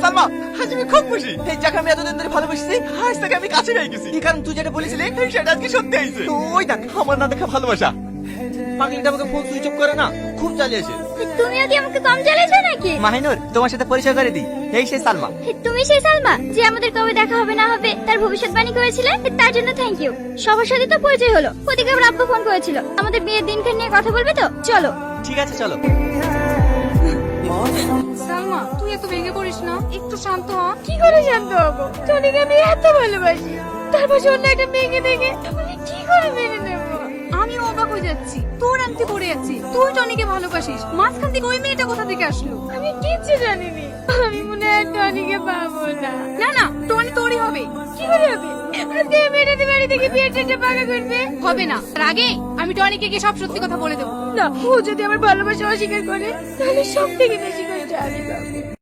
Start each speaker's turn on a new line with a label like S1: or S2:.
S1: সালমা, আজ আমি খুব খুশি। এই যাকে আমি এতদিন ধরে ভালোবাসছি, আজ তাকে আমি কাছে পেয়ে গেছি। এই কারণ তুই যেটা বলেছিলি সেটা আজকে সত্যি হয়েছে। ওই দেখ আমার না দেখা ভালোবাসা। পাগলিটা আমাকে ফোন সুইচ অফ করে না, খুব জ্বালিয়েছে।
S2: তুমিও কি আমাকে কম জ্বালিয়েছো নাকি?
S1: মাহিনুর, তোমার সাথে পরিচয় করে দিই, এই সেই সালমা।
S2: তুমি সেই সালমা যে আমাদের কবে দেখা হবে না হবে তার ভবিষ্যৎবাণী করেছিলে? তার জন্য থ্যাংক ইউ। সবার সাথে তো পরিচয় হলো, ওদিকে আবার আব্বু ফোন করেছিল আমাদের বিয়ের দিনখান নিয়ে কথা বলবে তো। চলো।
S1: ঠিক আছে চলো।
S3: সালমা, তুই এত ভেঙে পড়িস না, একটু শান্ত হ।
S2: কি করে শান্ত হবো? টনিকে আমি এত ভালোবাসি, তারপর অন্য একটা মেয়েকে দেখে আমি কি করে মেনে নেবো?
S3: আমি অবাক হয়ে যাচ্ছি, তোর আংটি পড়ে আছি, তুই টনিকে ভালোবাসিস, মাঝখান থেকে ওই মেয়েটা কোথা থেকে আসলো?
S2: আমি কিচ্ছু জানিনি। আমি মনে হয় টনিকে পাবো না।
S3: না না, টনি তোরই হবে।
S2: কি করে হবে? আজকে মেয়েটাদের বাড়ি থেকে বিয়ের ডেটটা পাকা করবে।
S3: হবে না, তার আগে আমি টনিকে গিয়ে সব সত্যি কথা বলে দেবো।
S2: না, ও যদি আমার ভালোবাসা অস্বীকার করে তাহলে সব থেকে বেশি কষ্ট আমি পাবো।